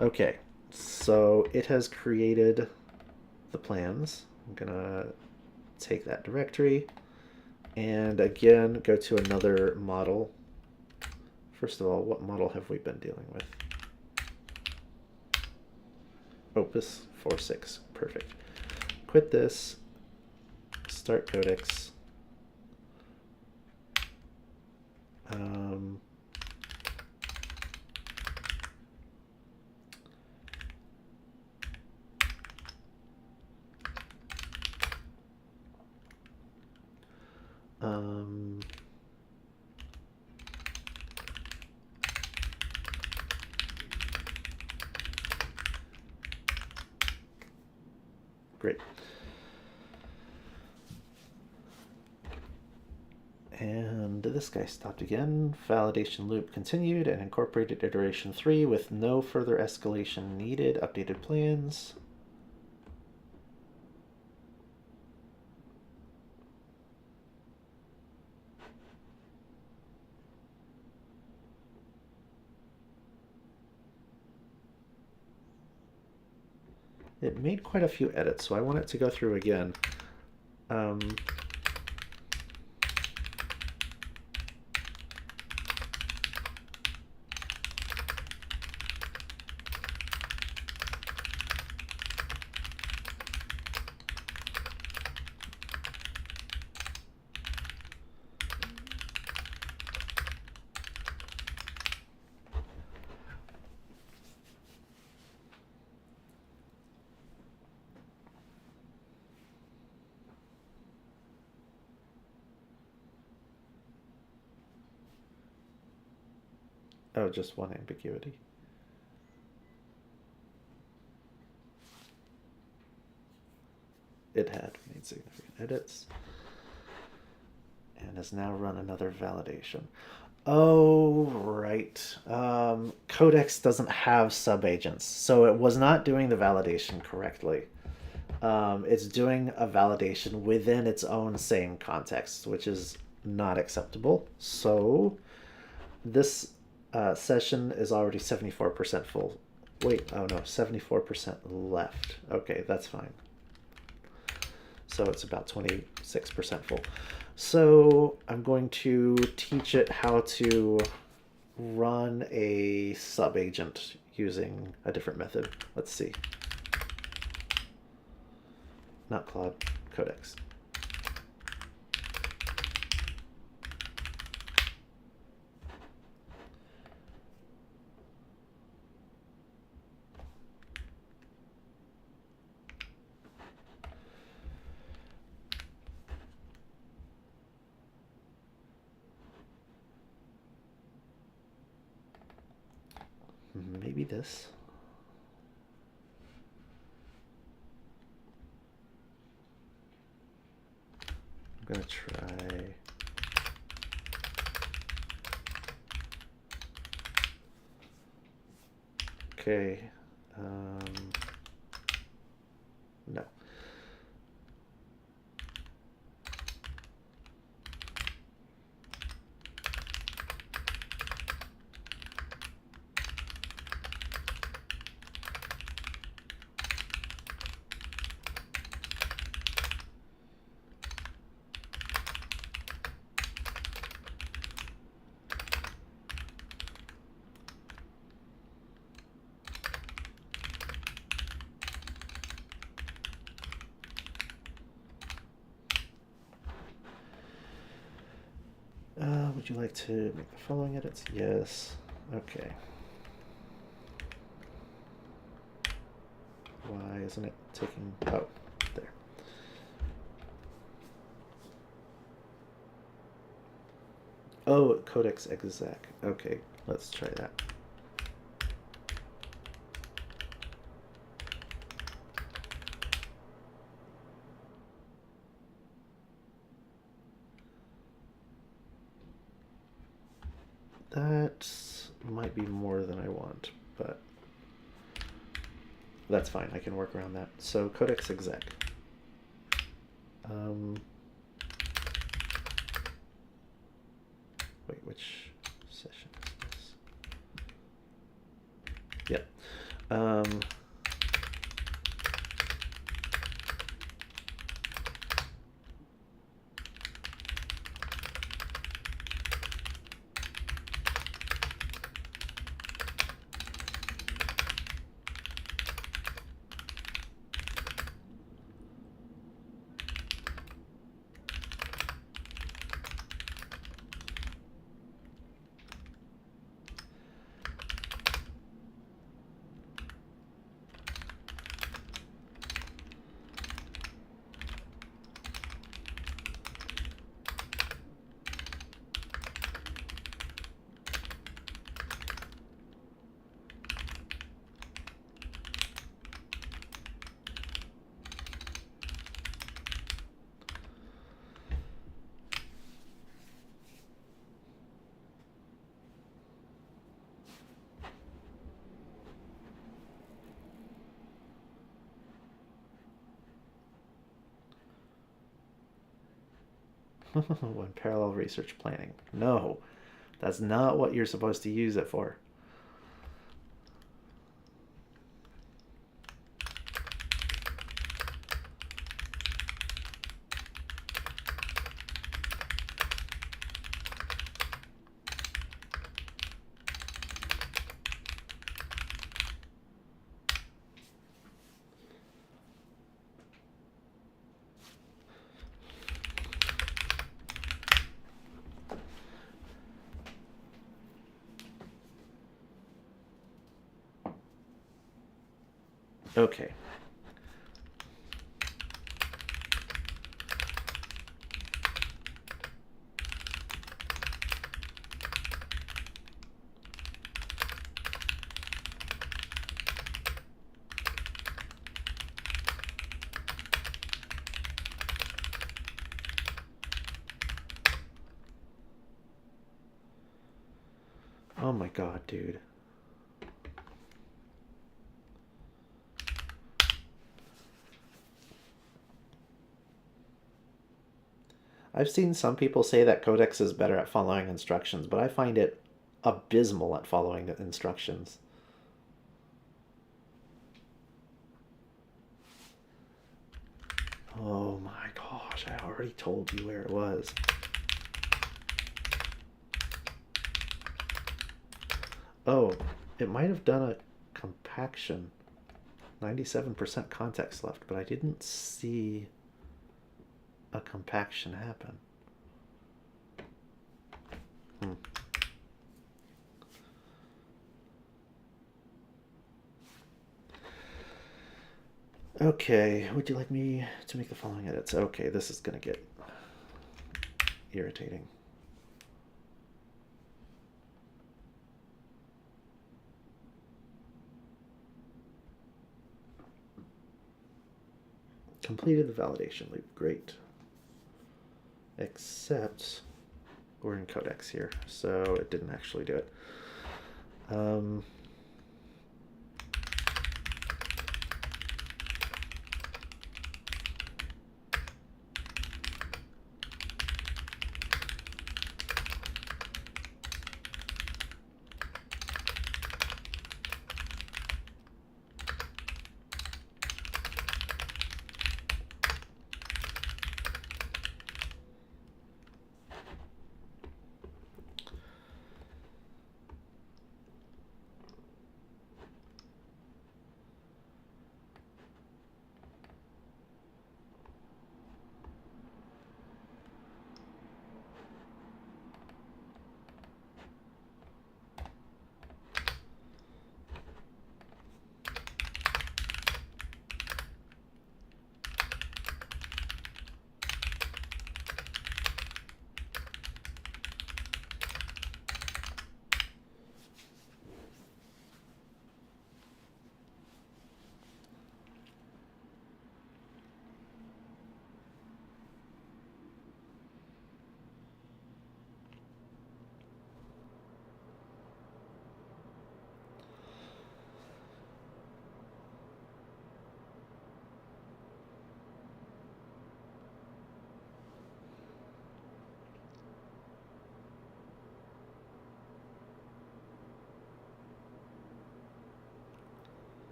S1: Okay, so it has created the plans. I'm gonna take that directory and again go to another model. First of all, what model have we been dealing with? Opus 4.6, perfect. Quit this, start codex. great. And this guy stopped again. Validation loop continued and incorporated iteration 3 with no further escalation needed. Updated plans. It made quite a few edits, so I want it to go through again. Oh, just one ambiguity. It had made significant edits and has now run another validation. Oh, right. Codex doesn't have subagents, so it was not doing the validation correctly. It's doing a validation within its own same context, which is not acceptable. So this session is already 74% full. Wait, oh no, 74% left. Okay, that's fine. So it's about 26% full. So I'm going to teach it how to run a subagent using a different method. Let's see. Not Claude, Codex. Maybe this. I'm gonna try. Okay. No. Would you like to make the following edits? Yes. Okay. Why isn't it taking... Oh, there. Oh, Codex exec. Okay, let's try that. That might be more than I want, but that's fine. I can work around that. So Codex exec. Wait, which session is this? Yep. when parallel research planning. No, that's not what you're supposed to use it for. Okay. Oh my god, dude. I've seen some people say that Codex is better at following instructions, but I find it abysmal at following the instructions. Oh my gosh, I already told you where it was. Oh, it might have done a compaction. 97% context left, but I didn't see a compaction happen. Okay, would you like me to make the following edits? Okay, this is gonna get irritating. Completed the validation loop, great. Except we're in Codex here, so it didn't actually do it.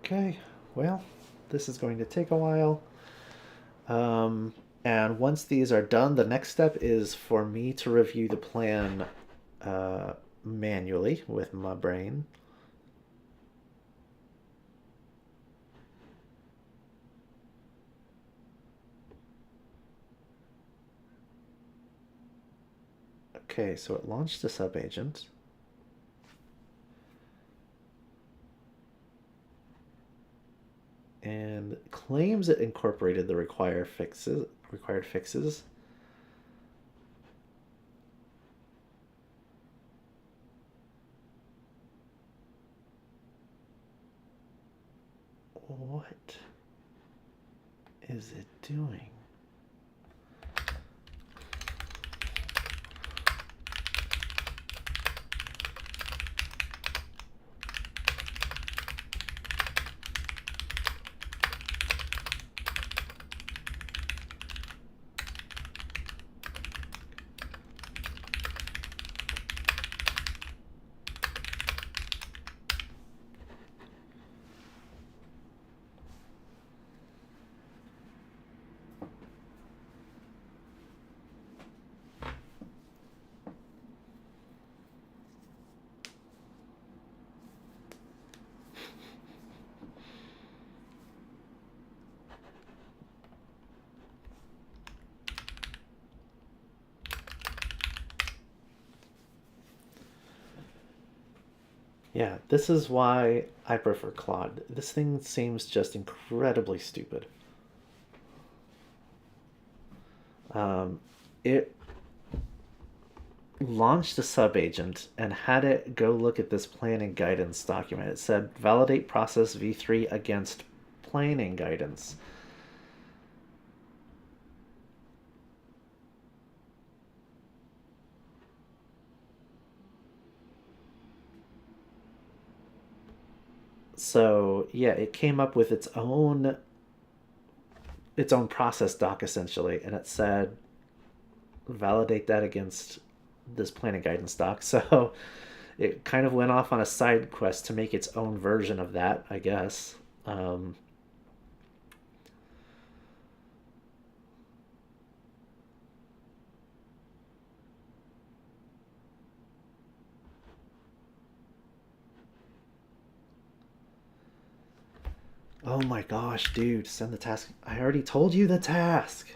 S1: Okay, well, this is going to take a while. And once these are done, the next step is for me to review the plan manually with my brain. Okay, so it launched a subagent. And claims it incorporated the required fixes. What is it doing? Yeah, this is why I prefer Claude. This thing seems just incredibly stupid. It launched a subagent and had it go look at this planning guidance document. It said validate process v3 against planning guidance. So yeah, it came up with its own process doc essentially, and it said validate that against this planning guidance doc. So it kind of went off on a side quest to make its own version of that, I guess. Oh my gosh, dude, send the task. I already told you the task.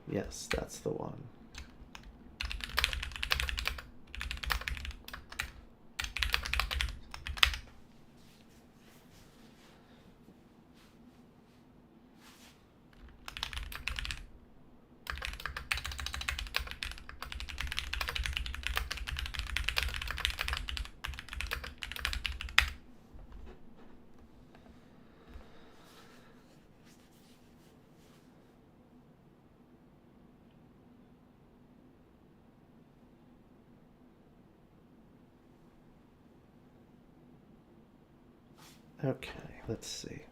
S1: Yes, that's the one. Okay, let's see.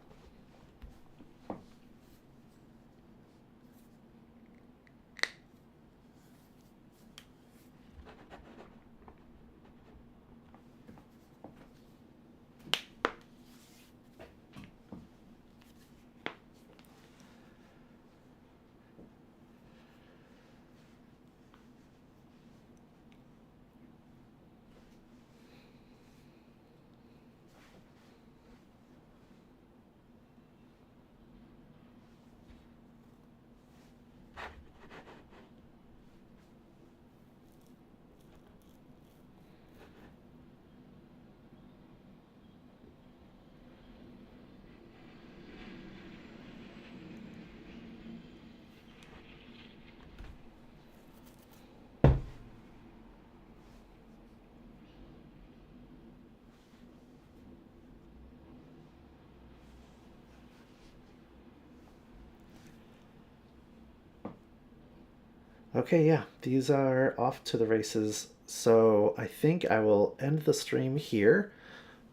S1: Okay, yeah, these are off to the races. So I think I will end the stream here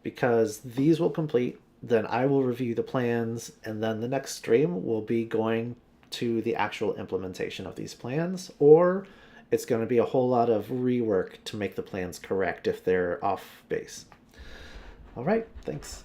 S1: because these will complete. Then I will review the plans, and then the next stream will be going to the actual implementation of these plans, or it's going to be a whole lot of rework to make the plans correct if they're off base. All right, thanks.